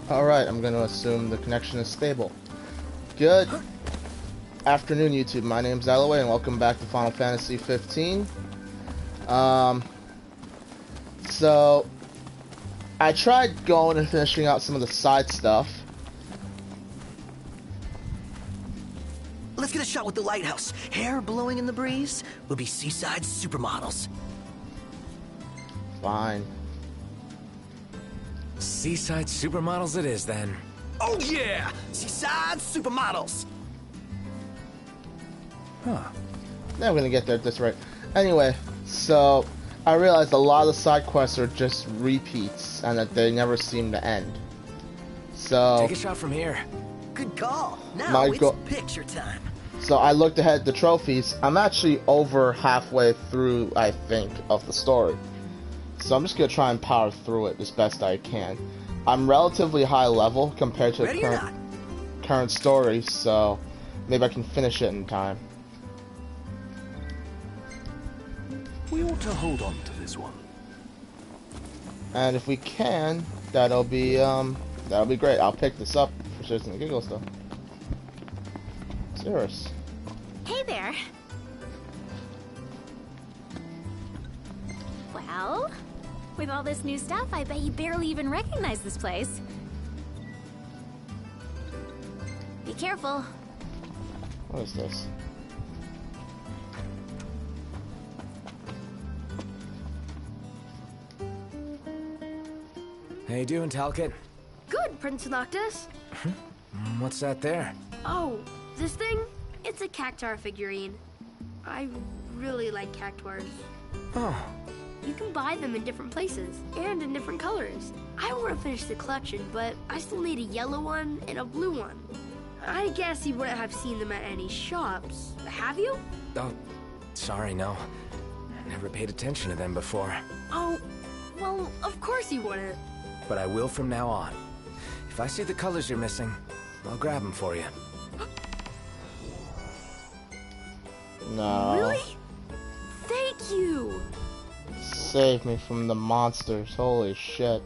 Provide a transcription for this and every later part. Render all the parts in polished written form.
Alright, I'm gonna assume the connection is stable. Good afternoon, YouTube. My name's Alloway, and welcome back to Final Fantasy 15. So I tried going and finishing out some of the side stuff. Let's get a shot with the lighthouse. Hair blowing in the breeze. We'll be seaside supermodels. Fine. Seaside supermodels it is, then. Oh yeah! Seaside supermodels! Huh. Now we're gonna get there at this rate. Anyway, so I realized a lot of the side quests are just repeats and that they never seem to end. So Take a shot from here. Good call. Now it's picture time. So I looked ahead at the trophies. I'm actually over halfway through, I think, of the story. So I'm just gonna try and power through it as best I can. I'm relatively high level compared to the current story, so maybe I can finish it in time. We ought to hold on to this one. And if we can, that'll be great. I'll pick this up for shits and giggles though. Serious. Hey there. Well, with all this new stuff, I bet you barely even recognize this place. Be careful. What is this? How you doing, Talcott? Good, Prince Noctis. What's that there? Oh, this thing? It's a Cactuar figurine. I really like Cactuars. Oh. You can buy them in different places and in different colors. I want to finish the collection, but I still need a yellow one and a blue one. I guess you wouldn't have seen them at any shops, have you? Oh, sorry, no. Never paid attention to them before. Oh, well, of course you wouldn't. But I will from now on. If I see the colors you're missing, I'll grab them for you. No. Really? Thank you. Save me from the monsters. Holy shit.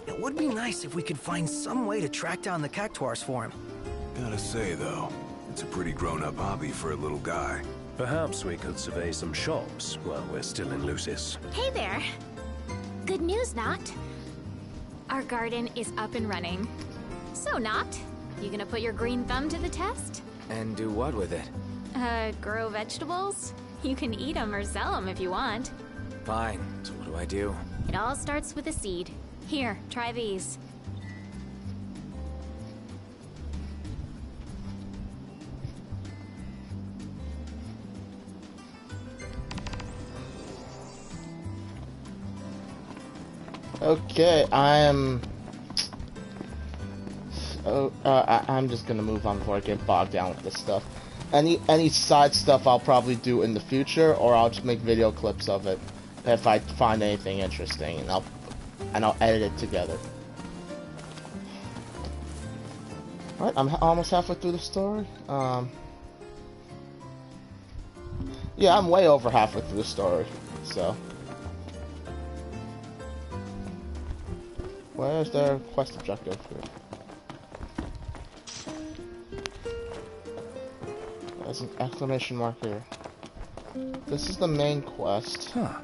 It would be nice if we could find some way to track down the Cactuars for him. Gotta say, though, it's a pretty grown-up hobby for a little guy. Perhaps we could survey some shops while we're still in Lucis. Hey there. Good news, Noct. Our garden is up and running. So, Noct, you gonna put your green thumb to the test? And do what with it? Grow vegetables? You can eat them or sell them if you want. Fine. So what do I do? It all starts with a seed. Here, try these. Okay, I'm just gonna move on before I get bogged down with this stuff. Any side stuff I'll probably do in the future, or I'll just make video clips of it if I find anything interesting, and I'll edit it together. Alright, I'm almost halfway through the story. Yeah, I'm way over halfway through the story, so. Where's their quest objective here? There's an exclamation mark here. This is the main quest. Huh.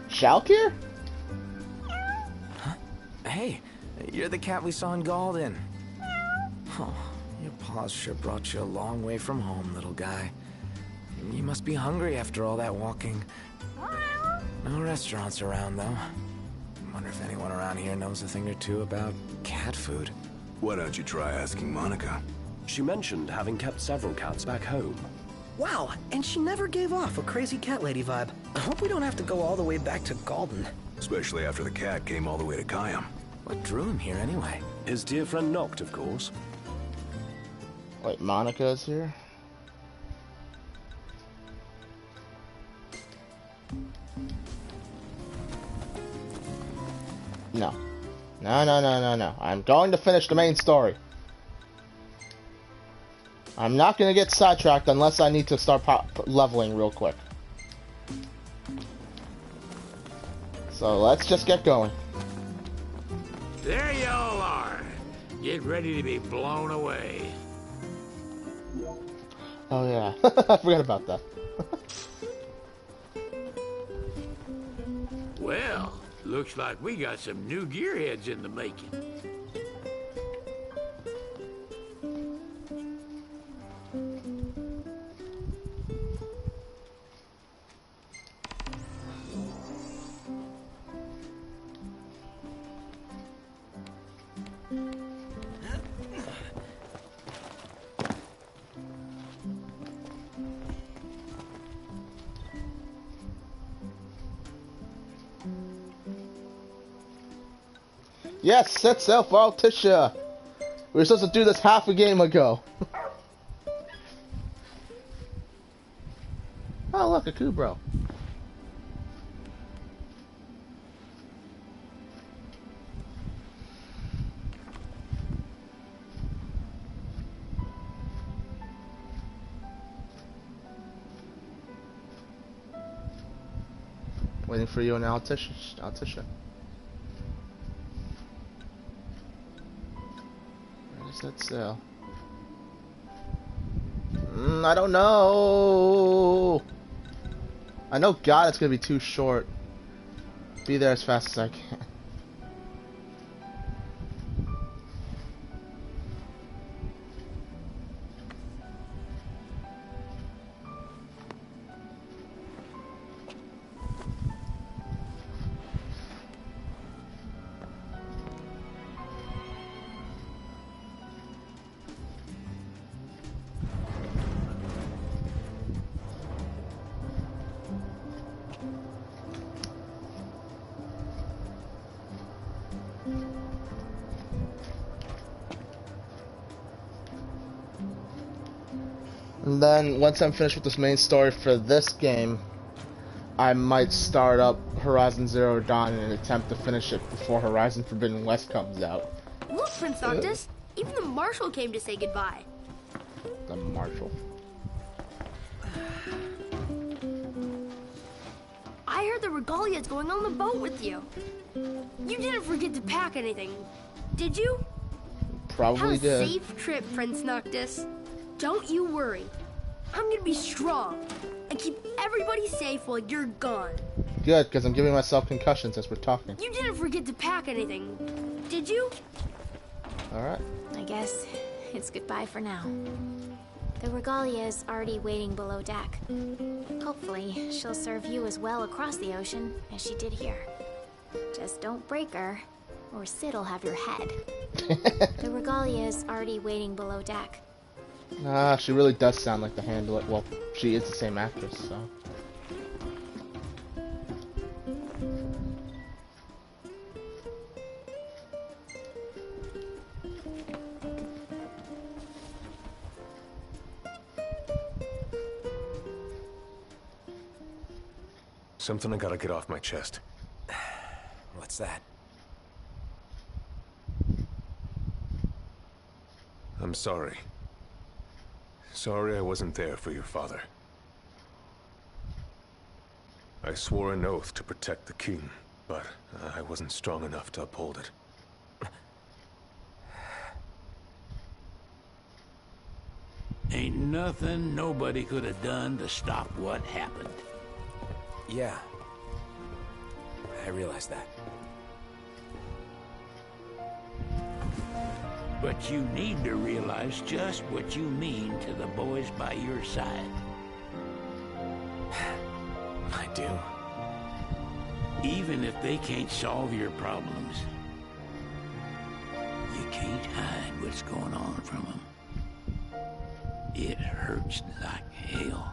Shalkir? Huh? Hey, you're the cat we saw in Galdin. Oh, your paws sure brought you a long way from home, little guy. You must be hungry after all that walking. No restaurants around, though. Wonder if anyone around here knows a thing or two about cat food. Why don't you try asking Monica? She mentioned having kept several cats back home. Wow, and she never gave off a crazy cat lady vibe. I hope we don't have to go all the way back to Galdin. Especially after the cat came all the way to Kayam. What drew him here, anyway? His dear friend Noct, of course. Wait, Monica's here? No. No. I'm going to finish the main story. I'm not going to get sidetracked unless I need to start leveling real quick. So let's just get going. There y'all are. Get ready to be blown away. Oh yeah, I forgot about that. Well, looks like we got some new gearheads in the making. Yes, set sail for Altissia. We were supposed to do this half a game ago. Oh look, a Kubro. Waiting for you and Altissia. Set sail. I don't know. I know God it's gonna be too short. Be there as fast as I can. And then, once I'm finished with this main story for this game, I might start up Horizon Zero Dawn in an attempt to finish it before Horizon Forbidden West comes out. Look, Prince Noctis, even the Marshal came to say goodbye. The Marshal. I heard the Regalia's going on the boat with you. You didn't forget to pack anything, did you? Probably Have a did. safe trip, Prince Noctis. Don't you worry. I'm gonna be strong and keep everybody safe while you're gone. Good, because I'm giving myself concussions as we're talking. You didn't forget to pack anything, did you? Alright. I guess it's goodbye for now. The Regalia is already waiting below deck. Hopefully, she'll serve you as well across the ocean as she did here. Just don't break her, or Sid'll have your head. The Regalia is already waiting below deck. Ah, she really does sound like the Handler. Well, she is the same actress, so. Something I gotta get off my chest. What's that? I'm sorry. Sorry I wasn't there for your father. I swore an oath to protect the king, but I wasn't strong enough to uphold it. Ain't nothing nobody could have done to stop what happened. Yeah. I realize that. But you need to realize just what you mean to the boys by your side. I do. Even if they can't solve your problems, you can't hide what's going on from them. It hurts like hell.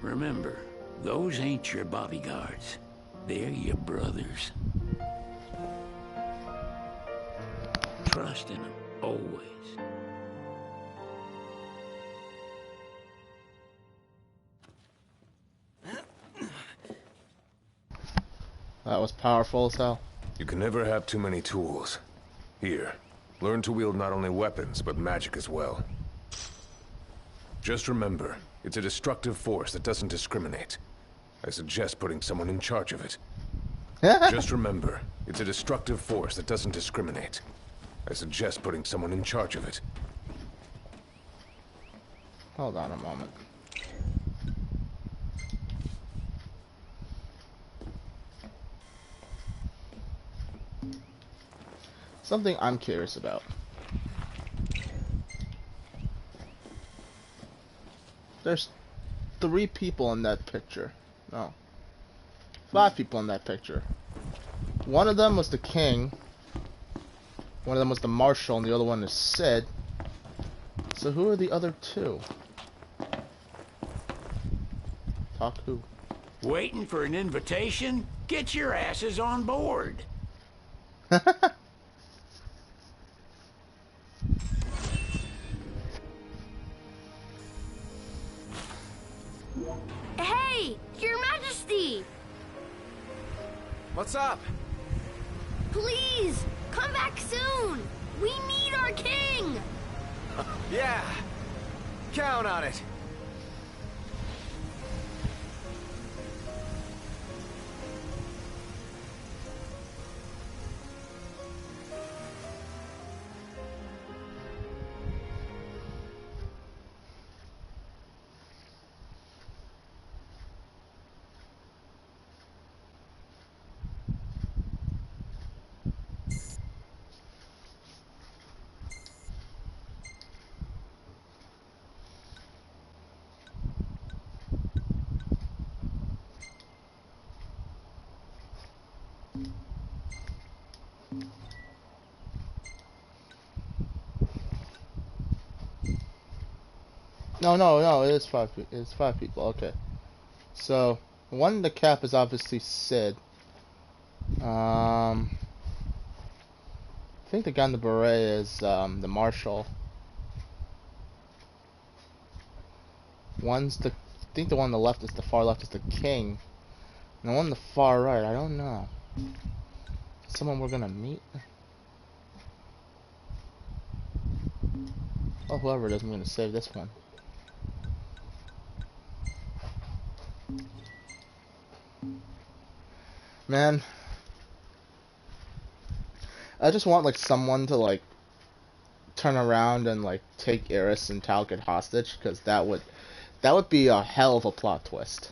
Remember, those ain't your bodyguards. They're your brothers. Trust in them, always. That was powerful as hell. You can never have too many tools. Here, learn to wield not only weapons, but magic as well. Just remember, it's a destructive force that doesn't discriminate. I suggest putting someone in charge of it. Just remember, it's a destructive force that doesn't discriminate. I suggest putting someone in charge of it. Hold on a moment. Something I'm curious about. There's 3 people in that picture. No. 5 people in that picture. One of them was the king. One of them was the marshal, and the other one is Sid. So who are the other 2? Talk who? Waiting for an invitation? Get your asses on board. Hey, Your Majesty! What's up? Please, come back soon! We need our king! Yeah. Count on it. No, it is 5 people. It's 5 people, okay. So, one in the cap is obviously Sid. I think the guy in the beret is the marshal. I think the one on the left is the far left is the king. And the one on the far right, I don't know. Someone we're gonna meet? Oh, whoever it is, I'm gonna save this one. Man, I just want like someone to like turn around and like take Eris and Talcott hostage, because that would be a hell of a plot twist.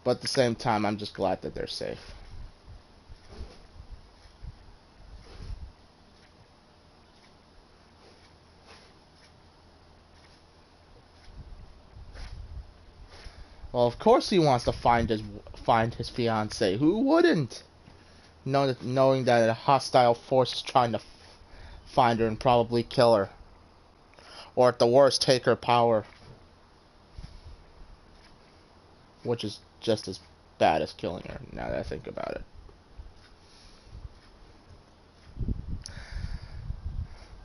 But at the same time, I'm just glad that they're safe. Well, of course he wants to find his fiancée. Who wouldn't? Knowing that a hostile force is trying to find her and probably kill her, or at the worst, take her power, which is just as bad as killing her. Now that I think about it.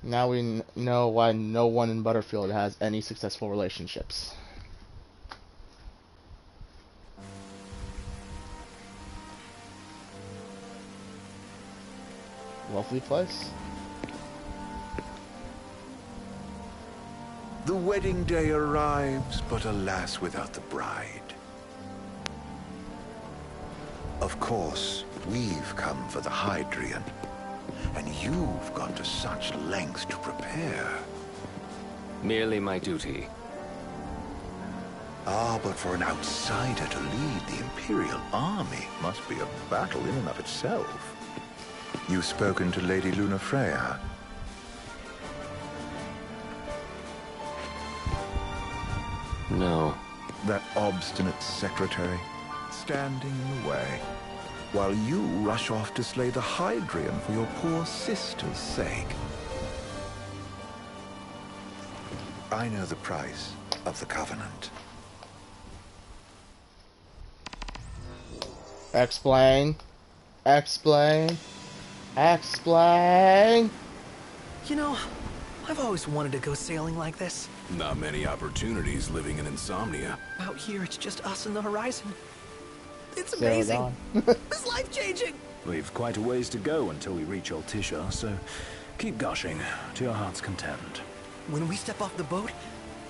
Now we know why no one in Butterfield has any successful relationships. Lovely place. The wedding day arrives, but alas, without the bride. Of course, we've come for the Hydrian, and you've gone to such lengths to prepare. Merely my duty. Ah, but for an outsider to lead the Imperial army must be a battle in and of itself. You've spoken to Lady Lunafreya. No. That obstinate secretary, standing in the way, while you rush off to slay the Hydrian for your poor sister's sake. I know the price of the Covenant. Explain. Explain. Explain. You know, I've always wanted to go sailing like this. Not many opportunities living in Insomnia. Out here, it's just us and the horizon. It's Sail amazing. on. It's life-changing. We've quite a ways to go until we reach Altisha, so Keep gushing, to your heart's content. When we step off the boat,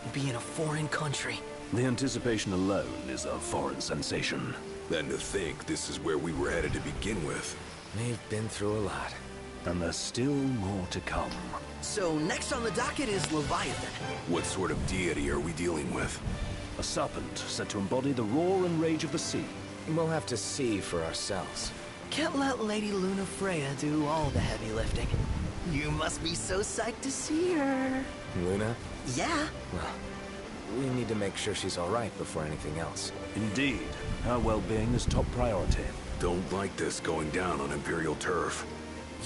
we'll be in a foreign country. The anticipation alone is a foreign sensation. Then to think this is where we were headed to begin with. We've been through a lot. And there's still more to come. So next on the docket is Leviathan. What sort of deity are we dealing with? A serpent said to embody the roar and rage of the sea. We'll have to see for ourselves. Can't let Lady Lunafreya do all the heavy lifting. You must be so psyched to see her. Luna? Yeah. Well, we need to make sure she's all right before anything else. Indeed. Her well-being is top priority. Don't like this going down on Imperial turf.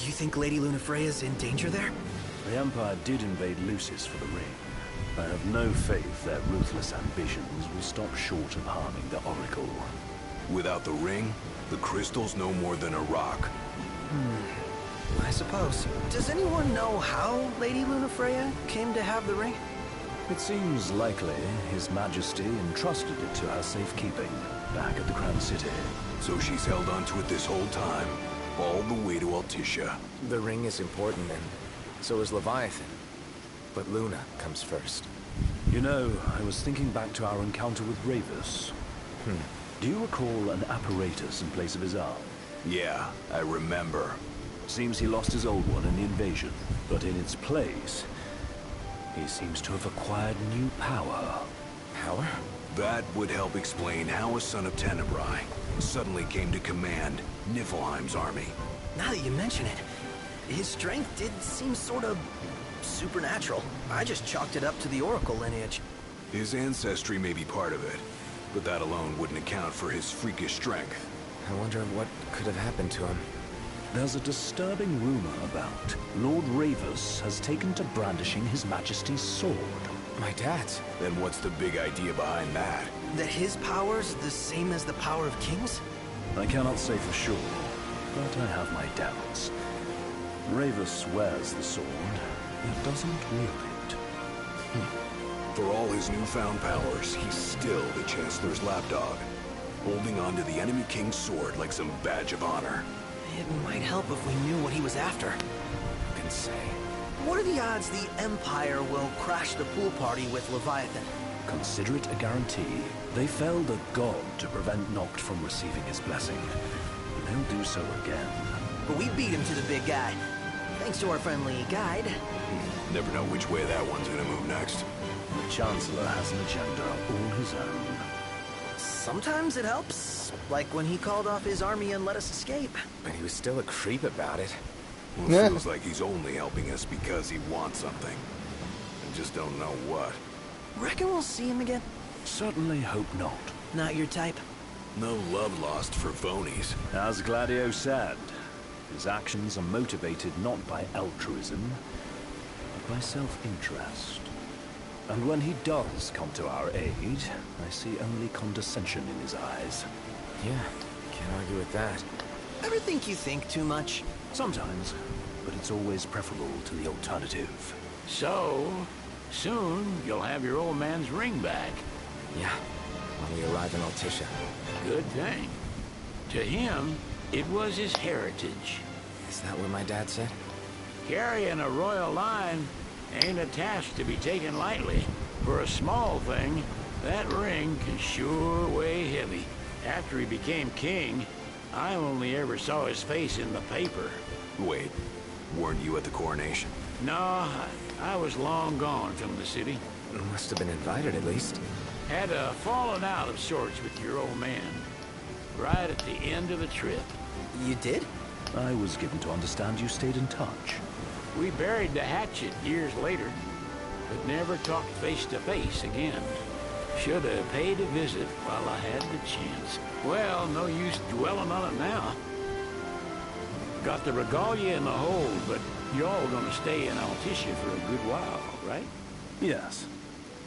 You think Lady Lunafreya's in danger there? The Empire did invade Lucis for the ring. I have no faith their ruthless ambitions will stop short of harming the Oracle. Without the ring, the crystal's no more than a rock. I suppose. Does anyone know how Lady Lunafreya came to have the ring? It seems likely His Majesty entrusted it to her safekeeping back at the Crown City. So she's held onto it this whole time, all the way to Altissia. The ring is important, and so is Leviathan. But Luna comes first. You know, I was thinking back to our encounter with Ravus. Do you recall an apparatus in place of his arm? Yeah, I remember. Seems he lost his old one in the invasion, but in its place, he seems to have acquired new power. Power? That would help explain how a son of Tenebrae suddenly came to command Niflheim's army. Now that you mention it, his strength did seem sort of supernatural. I just chalked it up to the Oracle lineage. His ancestry may be part of it, but that alone wouldn't account for his freakish strength. I wonder what could have happened to him. There's a disturbing rumor about Lord Ravus has taken to brandishing His Majesty's sword. My dad's? Then what's the big idea behind that? That his power's the same as the power of kings? I cannot say for sure, but I have my doubts. Ravus wears the sword, yet doesn't wield it. For all his newfound powers, he's still the Chancellor's lapdog, holding on to the enemy king's sword like some badge of honor. It might help if we knew what he was after. Who can say? What are the odds the Empire will crash the pool party with Leviathan? Consider it a guarantee. They felled a god to prevent Noct from receiving his blessing. They'll do so again. But we beat him to the big guy. Thanks to our friendly guide. Never know which way that one's gonna move next. The Chancellor has an agenda all his own. Sometimes it helps. Like when he called off his army and let us escape. But he was still a creep about it. Well, it feels like he's only helping us because he wants something. I just don't know what. Reckon we'll see him again? Certainly hope not. Not your type? No love lost for phonies. As Gladio said, his actions are motivated not by altruism, but by self-interest. And when he does come to our aid, I see only condescension in his eyes. Yeah, can't argue with that. Ever think you think too much? Sometimes, but it's always preferable to the alternative. So, soon you'll have your old man's ring back. Yeah, when we arrive in Altissia. Good thing. To him, it was his heritage. Is that what my dad said? Carrying a royal line ain't a task to be taken lightly. For a small thing, that ring can sure weigh heavy. After he became king, I only ever saw his face in the paper. Wait, weren't you at the coronation? No, I was long gone from the city. Must have been invited at least. Had a falling out of sorts with your old man. Right at the end of the trip. You did? I was given to understand you stayed in touch. We buried the hatchet years later, but never talked face to face again. Should have paid a visit while I had the chance. Well, no use dwelling on it now. Got the regalia in the hold, but y'all gonna stay in Altissia for a good while, right? Yes,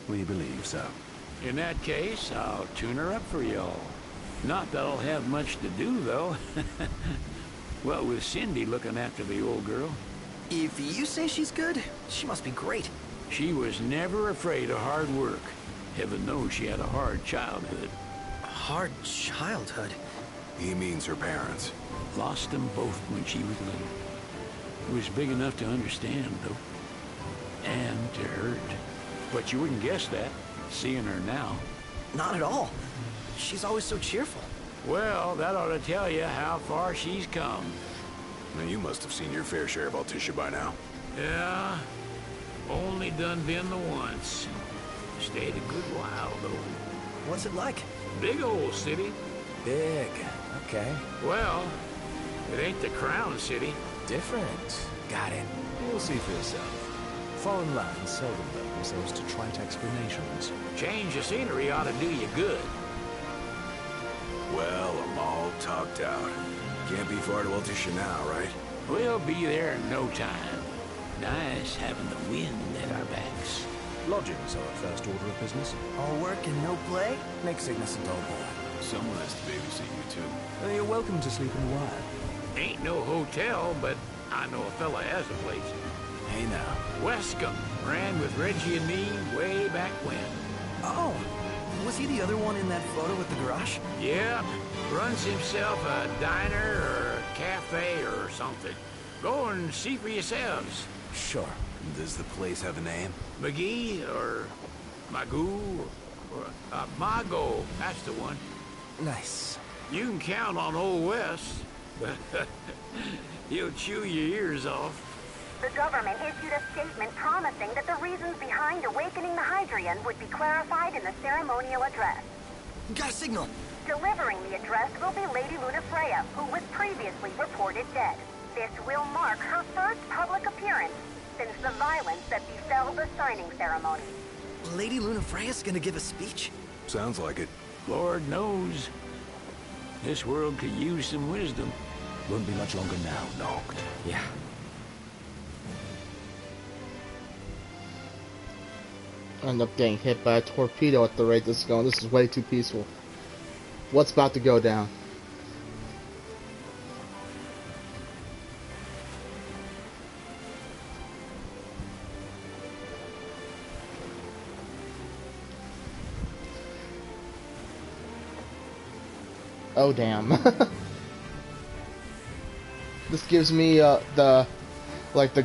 we believe so. In that case, I'll tune her up for y'all. Not that I'll have much to do, though. Well, with Cindy looking after the old girl. If you say she's good, she must be great. She was never afraid of hard work. Heaven knows she had a hard childhood. Hard childhood? He means her parents. Lost them both when she was little. It was big enough to understand, though. And to hurt. But you wouldn't guess that, seeing her now. Not at all. She's always so cheerful. Well, that ought to tell you how far she's come. Now, you must have seen your fair share of Altissia by now. Yeah, only done been the once. Stayed a good while, though. What's it like? Big old city. Big. Okay. Well, it ain't the Crown City. Different. Got it. You'll see for yourself. Foreign lands seldom lend themselves to trite explanations. Change of scenery ought to do you good. Well, I'm all talked out. Can't be far to Altissia now, right? We'll be there in no time. Nice having the wind at our backs. Lodgings are our first order of business. All work and no play? Make Cygnus a dull boy. Someone has to babysit you, too. You're welcome to sleep in the wire. Ain't no hotel, but I know a fella has a place. Hey now. Wescombe ran with Reggie and me way back when. Oh, was he the other one in that photo with the garage? Yep, runs himself a diner or a cafe or something. Go and see for yourselves. Sure. Does the place have a name? McGee or Magoo or Mago, that's the one. Nice. You can count on Old West. He'll chew your ears off. The government issued a statement promising that the reasons behind awakening the Hydrian would be clarified in the ceremonial address. Got a signal. Delivering the address will be Lady Lunafreya, who was previously reported dead. This will mark her first public appearance since the violence that befell the signing ceremony. Lady Lunafreya's gonna give a speech? Sounds like it. Lord knows. This world could use some wisdom. Won't be much longer now, Noct. Yeah. End up getting hit by a torpedo at the rate this is going. This is way too peaceful. What's about to go down? Oh damn. This gives me the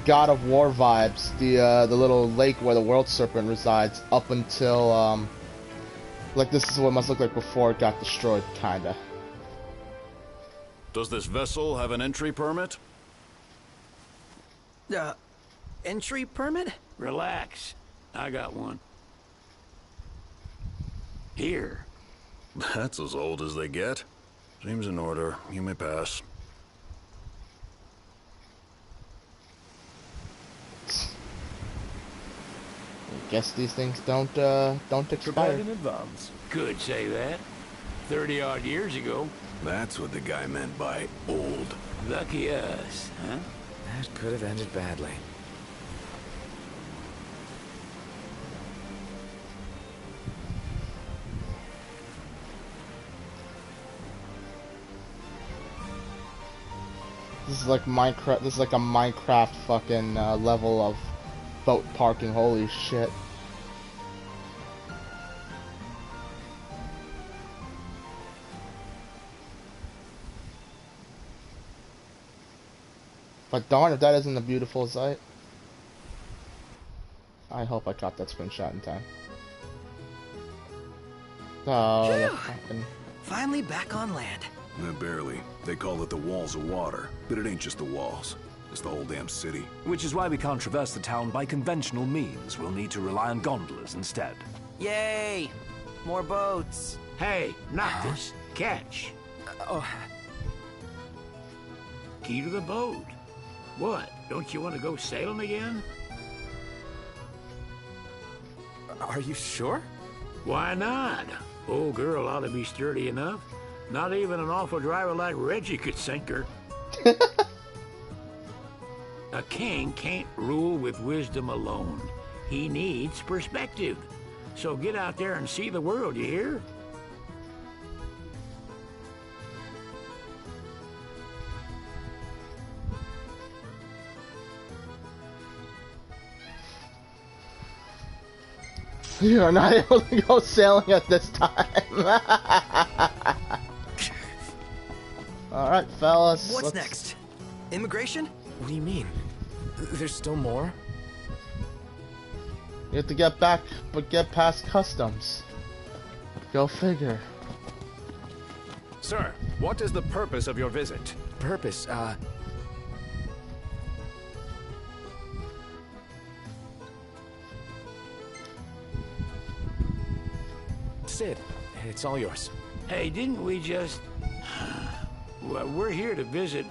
God of War vibes, the little lake where the World Serpent resides, up until like this is what it must look like before it got destroyed, kinda. Does this vessel have an entry permit? Entry permit? Relax. I got one. Here. That's as old as they get. Seems in order. You may pass. I guess these things don't expire. Prepared in advance. Could say that. 30-odd years ago. That's what the guy meant by old. Lucky us, huh? That could have ended badly. This is like Minecraft. This is like a Minecraft fucking level of boat parking. Holy shit! But darn if that isn't a beautiful sight. I hope I caught that screenshot in time. Oh, the fucking... Finally back on land. Barely. They call it the Walls of Water, but it ain't just the walls. It's the whole damn city. Which is why we can't traverse the town by conventional means. We'll need to rely on gondolas instead. Yay! More boats. Hey, not this. Catch. Oh. Key to the boat. What? Don't you want to go sailing again? Are you sure? Why not? Old girl ought to be sturdy enough. Not even an awful driver like Reggie could sink her. A king can't rule with wisdom alone. He needs perspective. So get out there and see the world, you hear? You are not able to go sailing at this time. Alright, fellas. What's next? Immigration? What do you mean? There's still more? You have to get back, but get past customs. Go figure. Sir, what is the purpose of your visit? Purpose, Sid, it's all yours. Hey, didn't we just... Well, we're here to visit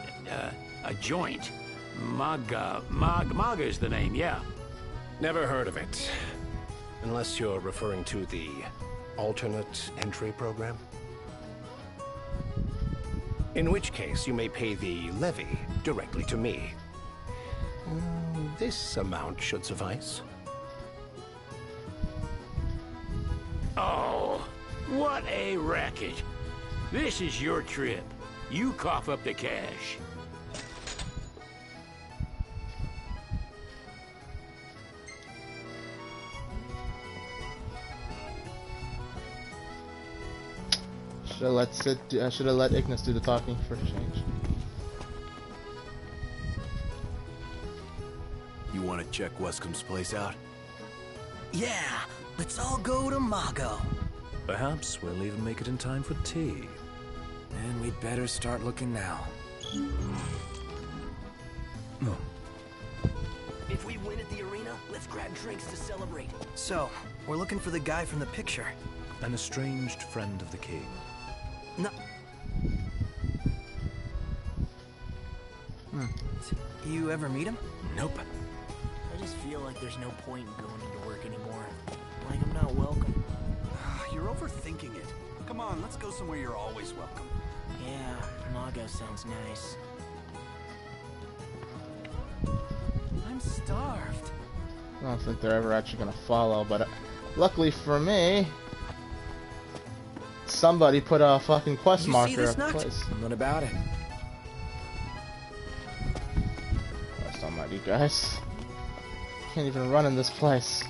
a joint. Maga is the name, yeah. Never heard of it. Unless you're referring to the alternate entry program. In which case, you may pay the levy directly to me. This amount should suffice. Oh, what a racket. This is your trip. You cough up the cash. Should have let Ignis do the talking for a change. You want to check Wescom's place out? Yeah, let's all go to Mago. Perhaps we'll even make it in time for tea. And we'd better start looking now. If we win at the arena, let's grab drinks to celebrate. So, we're looking for the guy from the picture. An estranged friend of the king. No. You ever meet him? Nope. I just feel like there's no point in going into work anymore. Like I'm not welcome. You're overthinking it. Come on, let's go somewhere you're always welcome. Yeah, Mago sounds nice. I'm starved. I don't think they're ever actually gonna follow, but luckily for me, somebody put a fucking quest marker in place. What about it? Christ almighty, guys. Can't even run in this place.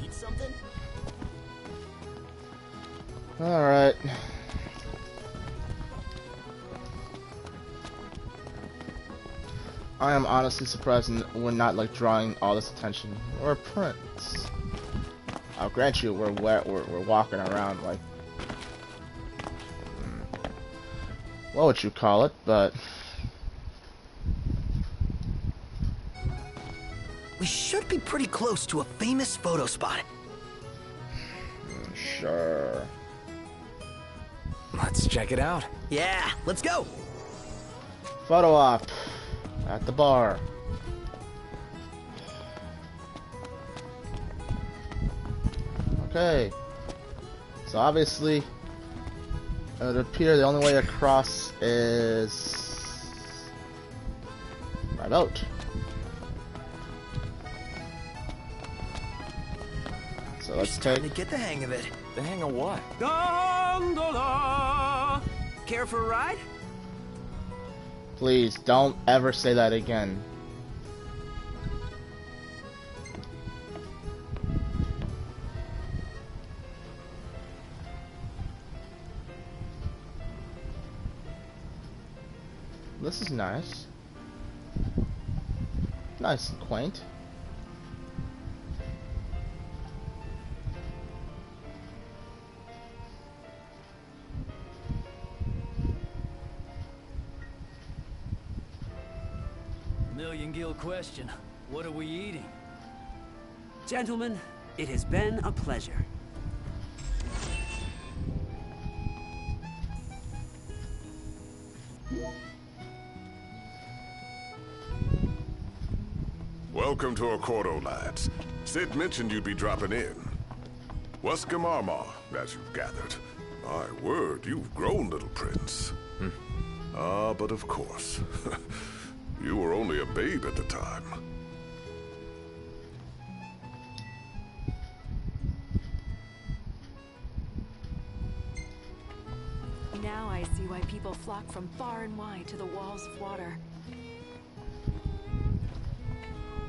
Need something? Alright. I am honestly surprised we're not like drawing all this attention. We're a prince. I'll grant you we're walking around like what would you call it, but We should be pretty close to a famous photo spot. Sure. Let's check it out. Yeah, let's go. Photo op at the bar. Okay. So obviously, it would appear the only way across is by boat. So let's Starting to get the hang of it. The hang of what? Gondola! Care for a ride? Please don't ever say that again. This is nice. Nice and quaint. Million-gill question. What are we eating? Gentlemen, it has been a pleasure. Welcome to Accordo, lads. Sid mentioned you'd be dropping in. Wescom Armor, as you've gathered. My word, you've grown, little prince. Ah, but of course. You were only a babe at the time. Now I see why people flock from far and wide to the walls of water.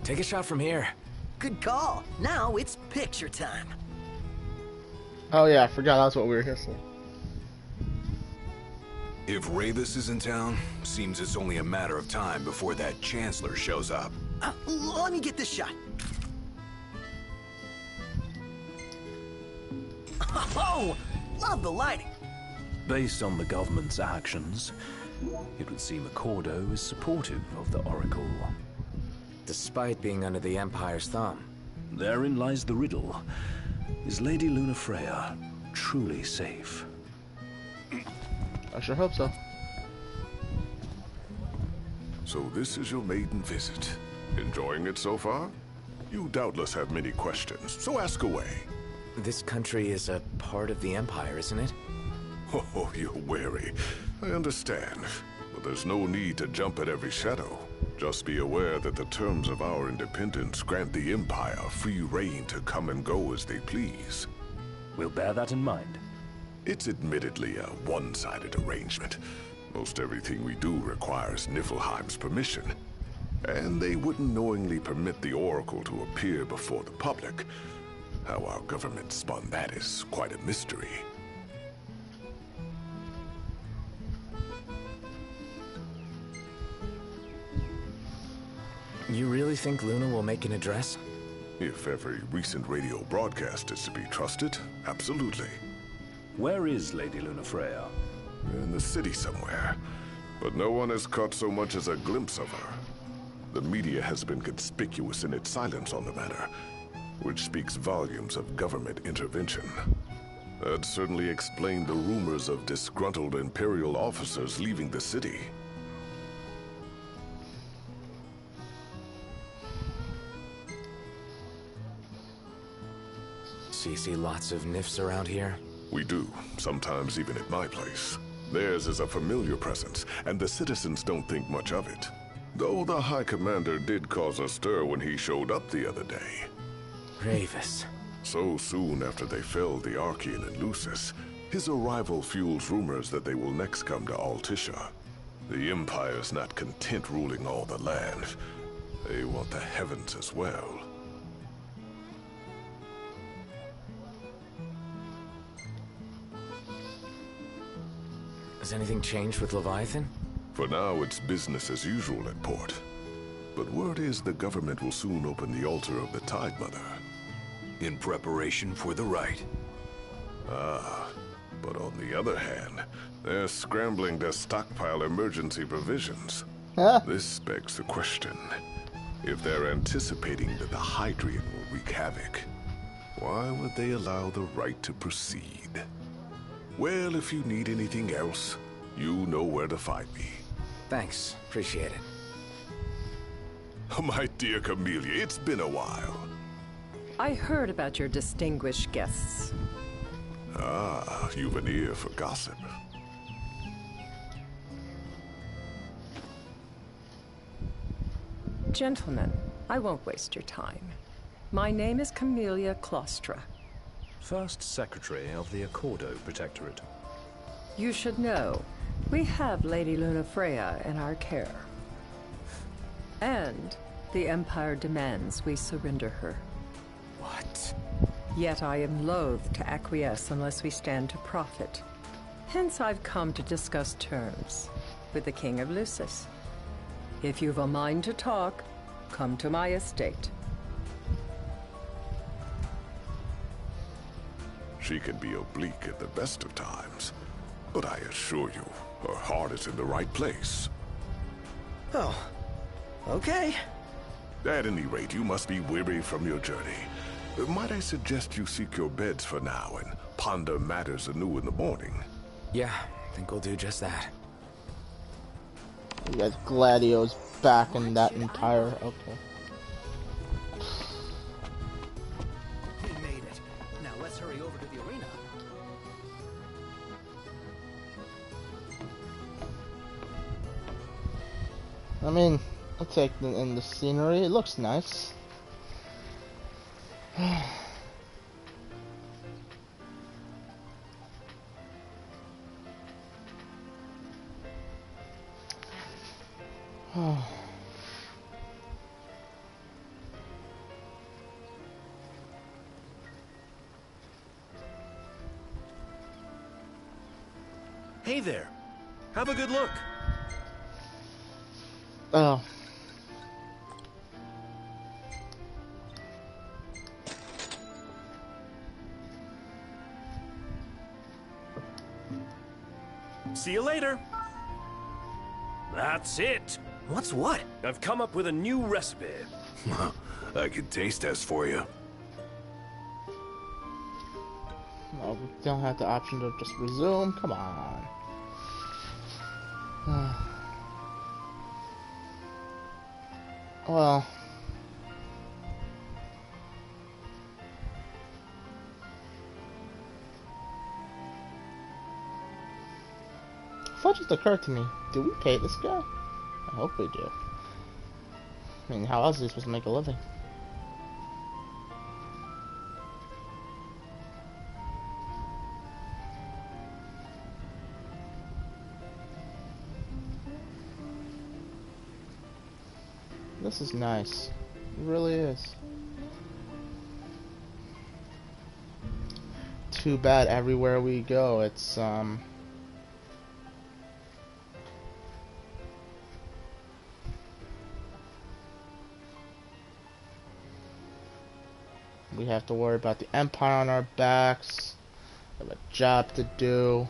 Take a shot from here. Good call. Now it's picture time. Oh yeah, I forgot that's what we were here for. If Ravus is in town, seems it's only a matter of time before that Chancellor shows up. Let me get this shot. Oh, love the lighting. Based on the government's actions, it would seem Accordo is supportive of the Oracle. Despite being under the Empire's thumb. Therein lies the riddle. Is Lady Lunafreya truly safe? I sure hope so. So this is your maiden visit. Enjoying it so far? You doubtless have many questions, so ask away. This country is a part of the Empire, isn't it? Oh, you're wary. I understand. But there's no need to jump at every shadow. Just be aware that the terms of our independence grant the Empire free reign to come and go as they please. We'll bear that in mind. It's admittedly a one-sided arrangement. Most everything we do requires Niflheim's permission. And they wouldn't knowingly permit the Oracle to appear before the public. How our government spun that is quite a mystery. You really think Luna will make an address? If every recent radio broadcast is to be trusted, absolutely. Where is Lady Lunafreya? In the city somewhere. But no one has caught so much as a glimpse of her. The media has been conspicuous in its silence on the matter, which speaks volumes of government intervention. That certainly explained the rumors of disgruntled Imperial officers leaving the city. So you see lots of Nifs around here? We do, sometimes even at my place. Theirs is a familiar presence, and the citizens don't think much of it. Though the High Commander did cause a stir when he showed up the other day. Ravus. So soon after they felled the Archean and Lucis, his arrival fuels rumors that they will next come to Altissia. The Empire's not content ruling all the land. They want the heavens as well. Has anything changed with Leviathan? For now, it's business as usual at port. But word is the government will soon open the altar of the Tide Mother. In preparation for the rite. Ah, but on the other hand, they're scrambling to stockpile emergency provisions. This begs the question. If they're anticipating that the Hydrian will wreak havoc, why would they allow the rite to proceed? Well, if you need anything else, you know where to find me. Thanks. Appreciate it. My dear Camellia, it's been a while. I heard about your distinguished guests. Ah, you've an ear for gossip. Gentlemen, I won't waste your time. My name is Camellia Claustra. First Secretary of the Accordo Protectorate. You should know, we have Lady Lunafreya in our care. And the Empire demands we surrender her. What? Yet I am loath to acquiesce unless we stand to profit. Hence I've come to discuss terms with the King of Lucis. If you've a mind to talk, come to my estate. She can be oblique at the best of times, but I assure you, her heart is in the right place. Oh, okay. At any rate, you must be weary from your journey. Might I suggest you seek your beds for now and ponder matters anew in the morning? Yeah, I think we'll do just that. You guys, Gladio's back in that entire... Okay. We made it. Now let's hurry over to the arena. I mean, I'll take in the scenery. It looks nice. Hey there. Have a good look. Oh. See you later. That's it. What's what? I've come up with a new recipe. I could taste test for you. No, we don't have the option to just resume. Come on. Well. Thought just occurred to me. Do we pay this guy? I hope we do. I mean, how else is he supposed to make a living? This is nice. It really is. Too bad everywhere we go, it's, we have to worry about the Empire on our backs. We have a job to do.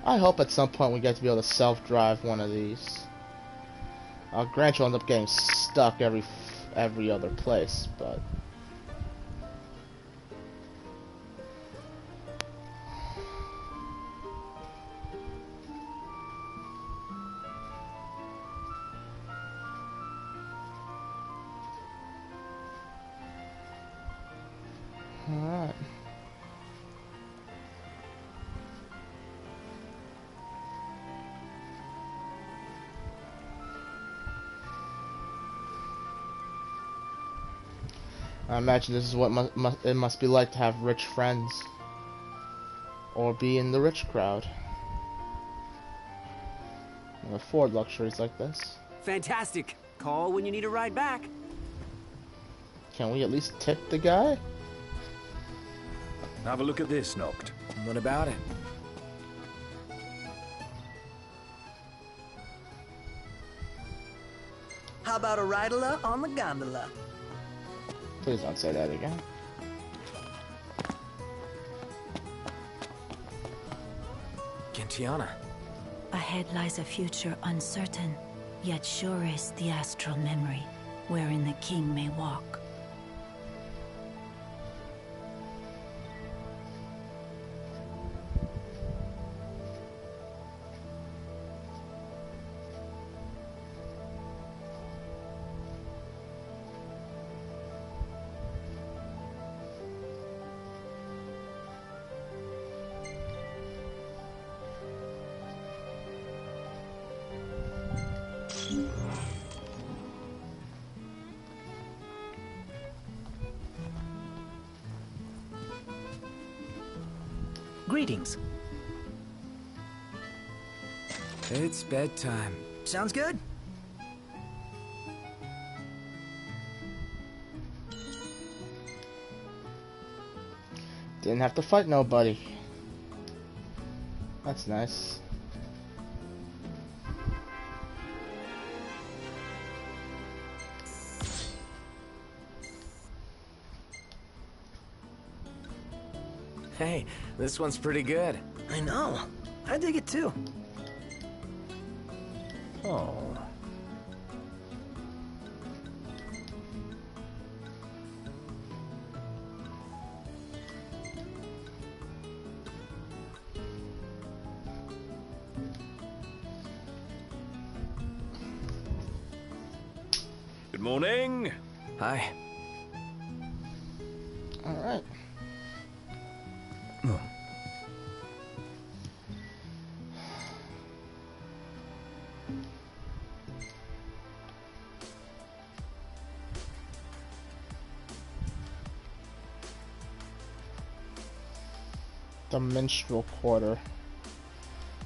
I hope at some point we get to be able to self-drive one of these. Grant you'll end up getting stuck every other place, but alright. I imagine this is what it must be like to have rich friends. Or be in the rich crowd. And afford luxuries like this. Fantastic. Call when you need a ride back. Can we at least tip the guy? Have a look at this, Noct. What about it? How about a ridola on the gondola? Please don't say that again. Gentiana. Ahead lies a future uncertain, yet sure is the astral memory, wherein the king may walk. Greetings. It's bedtime. Sounds good. Didn't have to fight nobody. That's nice. Hey, this one's pretty good. I know. I dig it too. Oh. Good morning. Hi. All right. Oh. The minstrel quarter.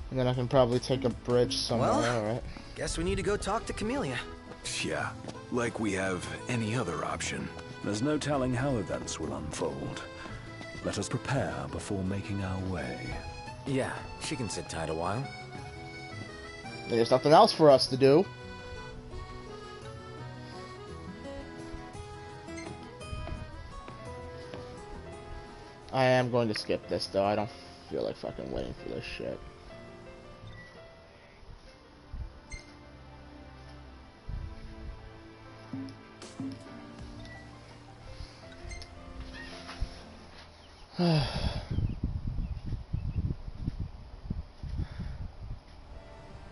And then I can probably take a bridge somewhere, right? Guess we need to go talk to Camellia. Yeah, like we have any other option. There's no telling how events will unfold. Let us prepare before making our way. Yeah, she can sit tight a while. There's nothing else for us to do. I am going to skip this though. I don't feel like fucking waiting for this shit.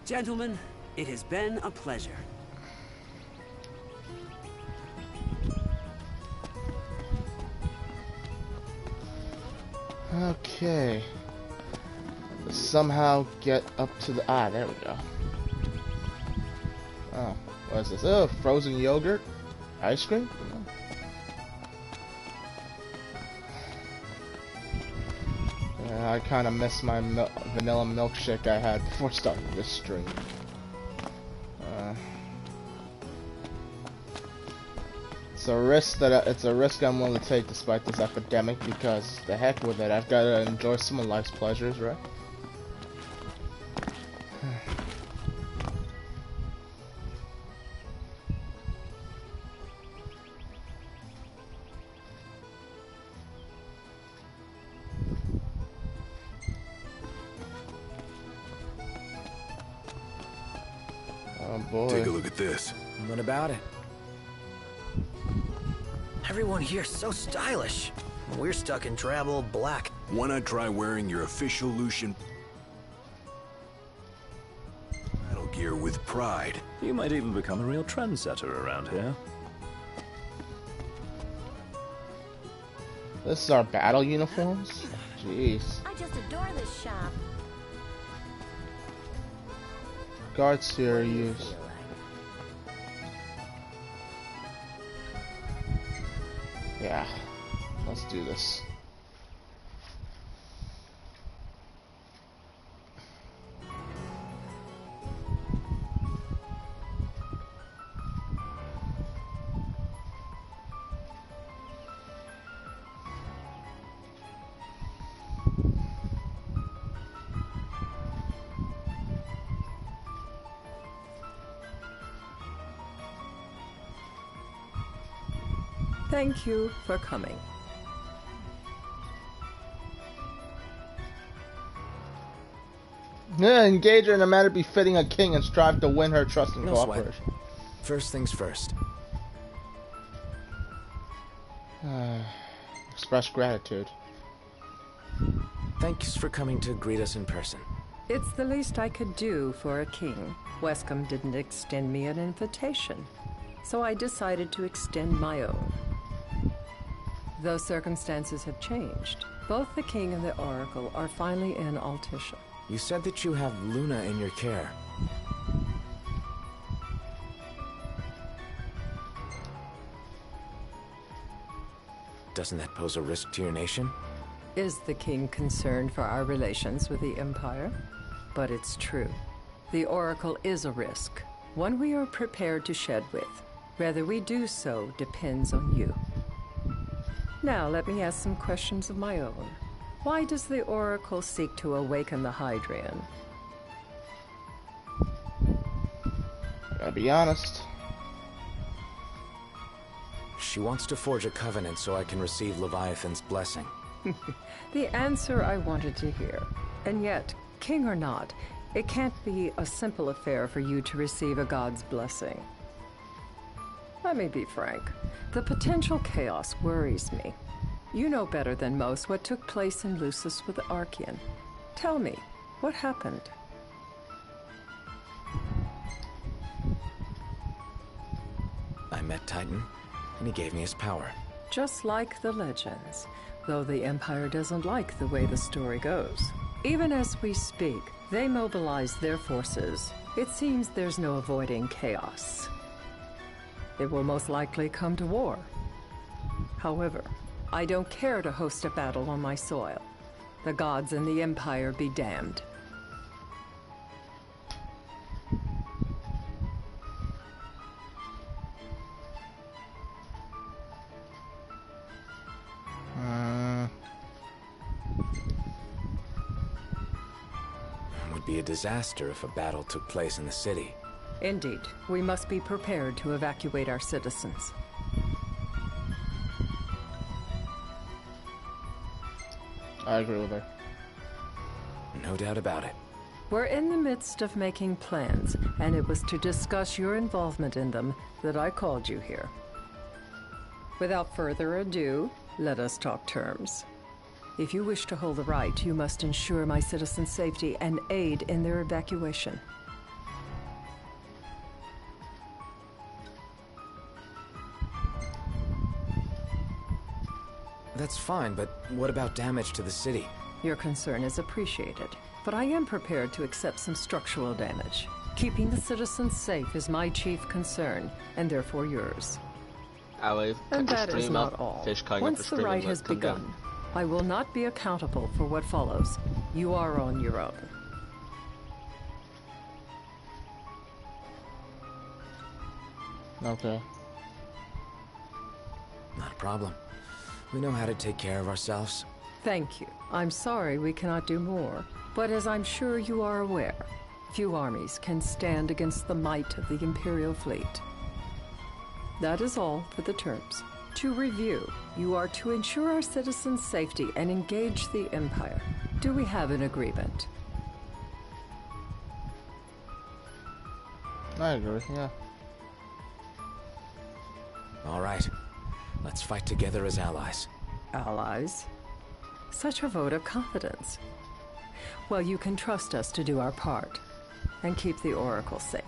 Gentlemen, it has been a pleasure. Okay. Somehow get up to the... Ah, there we go. Oh, what is this? Oh, frozen yogurt? Ice cream? Yeah, I kind of miss my vanilla milkshake I had before starting this stream. It's a risk I'm willing to take despite this epidemic, because the heck with it, I've got to enjoy some of life's pleasures, right? Oh boy. Take a look at this. What about it? Everyone here's so stylish. We're stuck in drab old black. Why not try wearing your official Lucian battle gear with pride? You might even become a real trendsetter around here. This is our battle uniforms? Jeez. I just adore this shop. Guards here use. Yeah, let's do this. Thank you for coming. Yeah, engage her in a manner befitting a king and strive to win her trust and No cooperation. sweat. First things first. Express gratitude. Thanks for coming to greet us in person. It's the least I could do for a king. Wescom didn't extend me an invitation, so I decided to extend my own. Though circumstances have changed, both the king and the oracle are finally in Altissia. You said that you have Luna in your care. Doesn't that pose a risk to your nation? Is the king concerned for our relations with the Empire? But it's true. The oracle is a risk, one we are prepared to shed with. Whether we do so depends on you. Now let me ask some questions of my own. Why does the oracle seek to awaken the Hydrian? I gotta be honest. She wants to forge a covenant so I can receive Leviathan's blessing. The answer I wanted to hear. And yet, king or not, it can't be a simple affair for you to receive a god's blessing. Let me be frank. The potential chaos worries me. You know better than most what took place in Lucis with Archean. Tell me, what happened? I met Titan, and he gave me his power. Just like the legends, though the Empire doesn't like the way the story goes. Even as we speak, they mobilize their forces. It seems there's no avoiding chaos. It will most likely come to war. However, I don't care to host a battle on my soil. The gods and the Empire be damned. would be a disaster if a battle took place in the city. Indeed, we must be prepared to evacuate our citizens. I agree with her. No doubt about it. We're in the midst of making plans, and it was to discuss your involvement in them that I called you here. Without further ado, let us talk terms. If you wish to hold the right, you must ensure my citizens' safety and aid in their evacuation. That's fine, but what about damage to the city? Your concern is appreciated, but I am prepared to accept some structural damage. Keeping the citizens safe is my chief concern, and therefore yours. And that is not all. Once the rite has begun, I will not be accountable for what follows. You are on your own. Okay. Not a problem. We know how to take care of ourselves. Thank you. I'm sorry we cannot do more, but as I'm sure you are aware, few armies can stand against the might of the Imperial fleet. That is all for the terms. To review, you are to ensure our citizens' safety and engage the Empire. Do we have an agreement? I agree, yeah. All right. Let's fight together as allies. Allies? Such a vote of confidence. Well, you can trust us to do our part and keep the Oracle safe.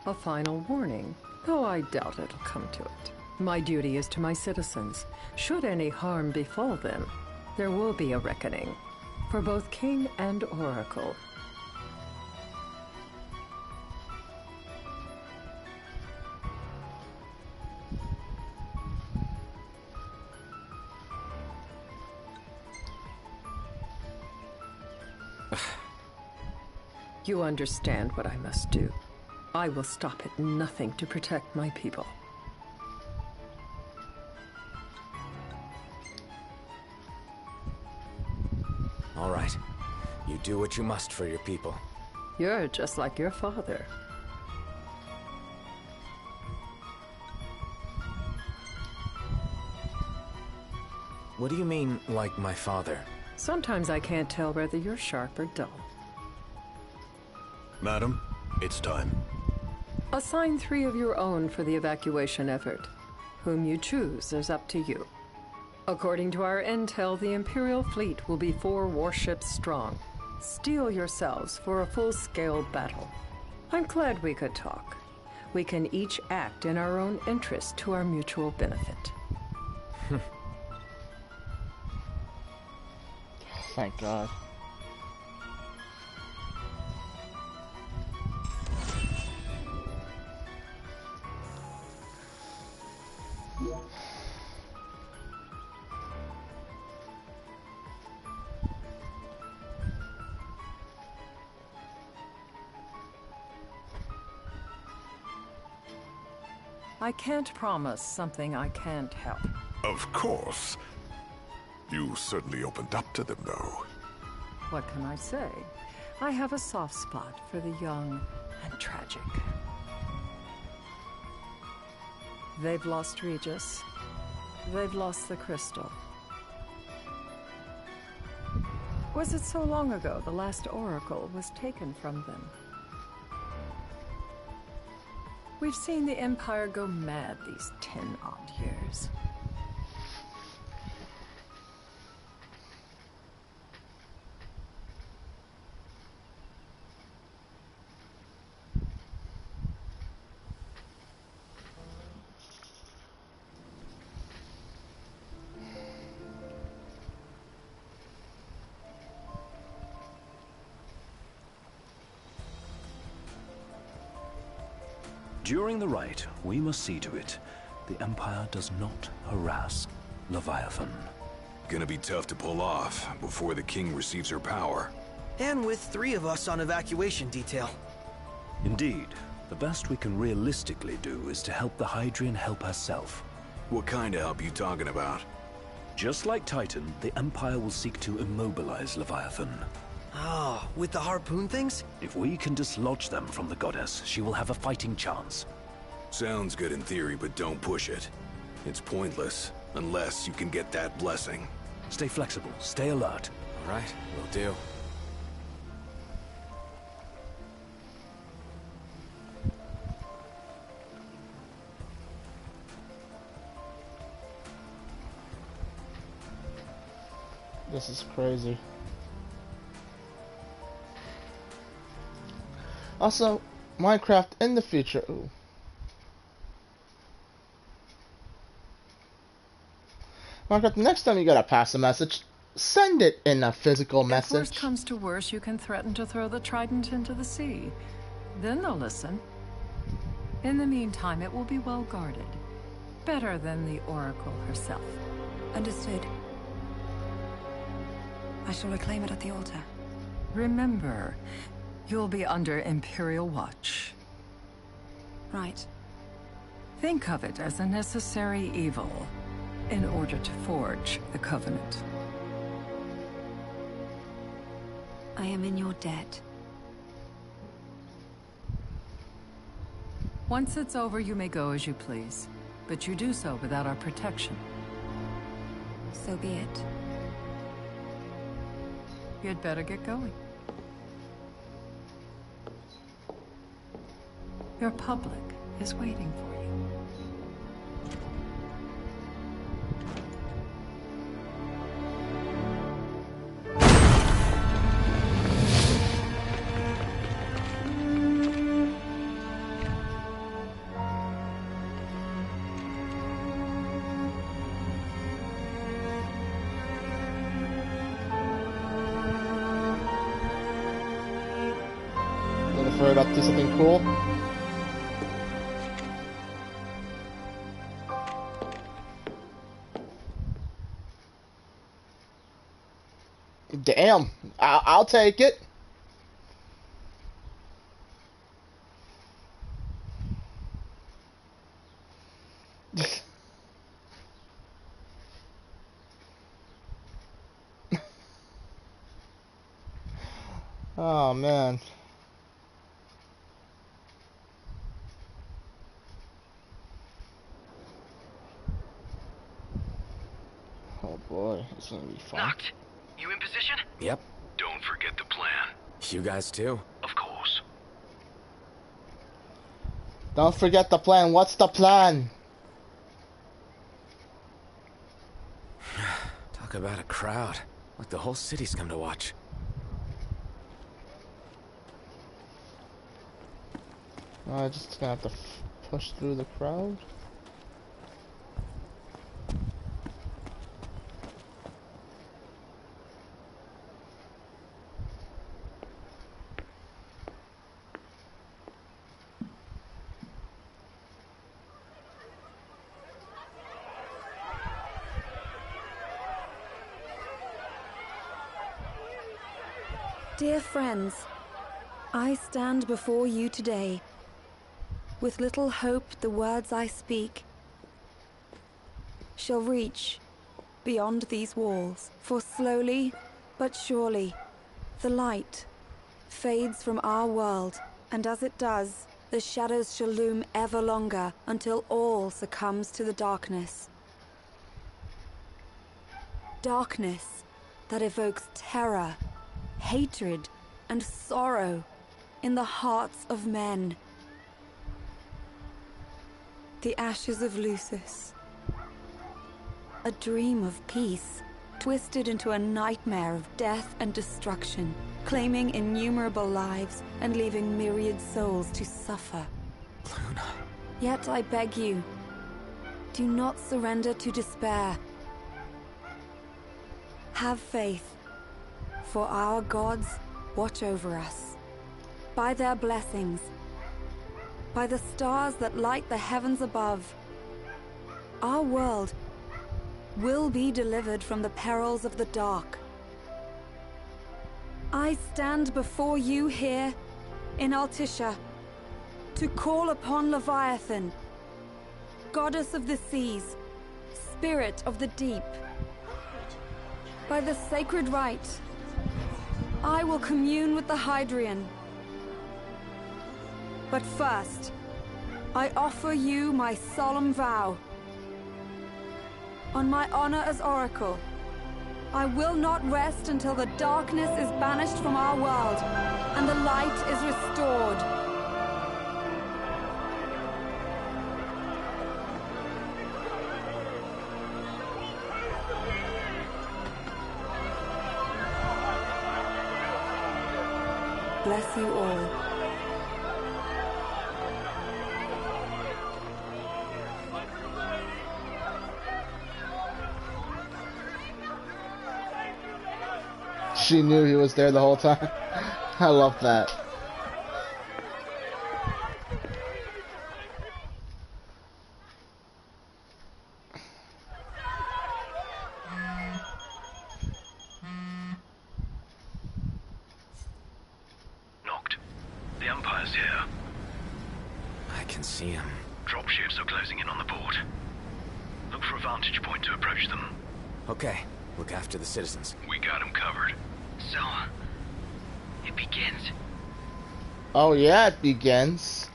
A final warning, though I doubt it'll come to it. My duty is to my citizens. Should any harm befall them, there will be a reckoning for both King and Oracle. You understand what I must do. I will stop at nothing to protect my people. All right. You do what you must for your people. You're just like your father. What do you mean, like my father? Sometimes I can't tell whether you're sharp or dull. Madam, it's time. Assign 3 of your own for the evacuation effort. Whom you choose is up to you. According to our intel, the Imperial fleet will be 4 warships strong. Steel yourselves for a full-scale battle. I'm glad we could talk. We can each act in our own interest to our mutual benefit. Thank God. I can't promise something I can't help. Of course. You certainly opened up to them, though. What can I say? I have a soft spot for the young and tragic. They've lost Regis. They've lost the crystal. Was it so long ago the last oracle was taken from them? We've seen the Empire go mad these 10-odd years. During the rite, we must see to it the Empire does not harass Leviathan. Gonna be tough to pull off before the king receives her power. And with 3 of us on evacuation detail. Indeed, the best we can realistically do is to help the Hydrian help herself. What kind of help you talking about? Just like Titan, the Empire will seek to immobilize Leviathan. Oh, with the harpoon things? If we can dislodge them from the goddess, she will have a fighting chance. Sounds good in theory, but don't push it. It's pointless, unless you can get that blessing. Stay flexible, stay alert. All right, will do. This is crazy. Also, Minecraft in the future. Ooh. Minecraft, the next time you gotta pass a message, send it in a physical message. If worst comes to worst, you can threaten to throw the trident into the sea. Then they'll listen. In the meantime, it will be well guarded. Better than the Oracle herself. Understood. I shall reclaim it at the altar. Remember, you'll be under Imperial watch. Right. Think of it as a necessary evil in order to forge the Covenant. I am in your debt. Once it's over, you may go as you please, but you do so without our protection. So be it. You'd better get going. Your public is waiting for you. We're about to do something cool. Damn, I'll take it. Oh man. Oh boy, it's gonna be fun. Knocked. You in position? Yep. Don't forget the plan. You guys too? Of course. Don't forget the plan. What's the plan? Talk about a crowd. Like the whole city's come to watch. Just gonna have to push through the crowd. Dear friends, I stand before you today with little hope the words I speak shall reach beyond these walls. For slowly but surely the light fades from our world, and as it does, the shadows shall loom ever longer until all succumbs to the darkness. Darkness that evokes terror, hatred, and sorrow in the hearts of men. The ashes of Lucis. A dream of peace, twisted into a nightmare of death and destruction, claiming innumerable lives and leaving myriad souls to suffer. Luna. Yet I beg you, do not surrender to despair. Have faith, for our gods watch over us. By their blessings, by the stars that light the heavens above, our world will be delivered from the perils of the dark. I stand before you here in Altissia to call upon Leviathan, goddess of the seas, spirit of the deep. By the sacred rite I will commune with the Hydrian. But first, I offer you my solemn vow. On my honor as Oracle, I will not rest until the darkness is banished from our world and the light is restored. Bless you all. She knew he was there the whole time. I love that. Knocked. The Empire's here. I can see him. Dropships are closing in on the port. Look for a vantage point to approach them. Okay, look after the citizens. We got them covered. So, it begins. Oh yeah, it begins.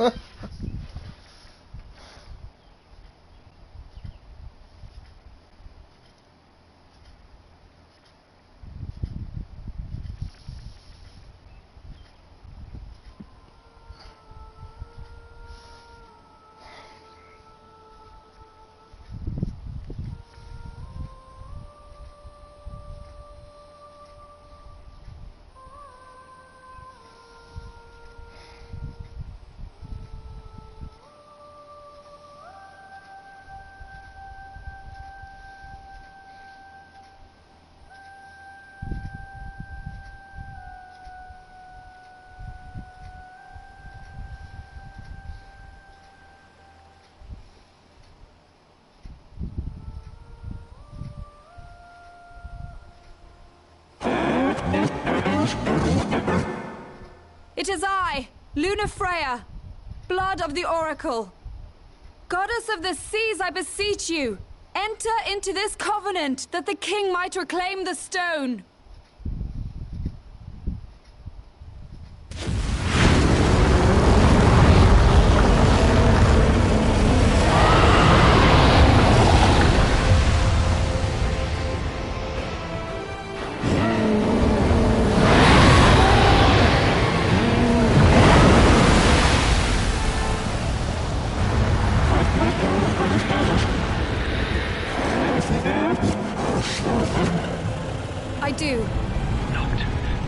It is I, Lunafreya, blood of the Oracle. Goddess of the seas, I beseech you, enter into this covenant that the king might reclaim the stone. I do. Knocked.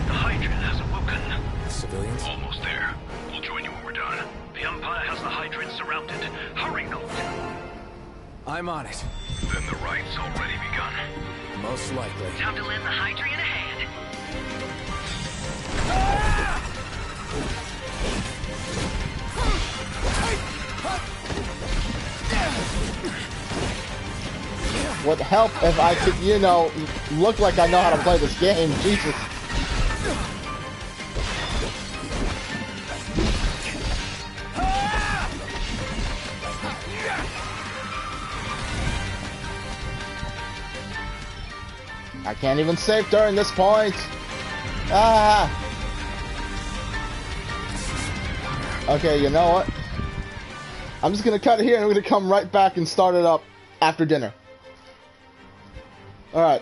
The Hydrian has awoken. The civilians? Almost there. We'll join you when we're done. The Empire has the Hydrian surrounded. Hurry, Knocked. I'm on it. Then the right's already begun. Most likely. Time to lend the Hydrian a hand. Would help if I could, you know, look like I know how to play this game. Jesus. I can't even save during this point. Ah. Okay, you know what? I'm just gonna cut it here and I'm gonna come right back and start it up after dinner. Alright.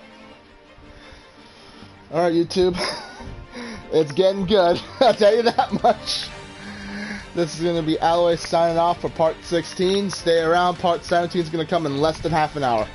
Alright, YouTube. It's getting good. I'll tell you that much. This is going to be Alloy signing off for part 16. Stay around. Part 17 is going to come in less than half an hour.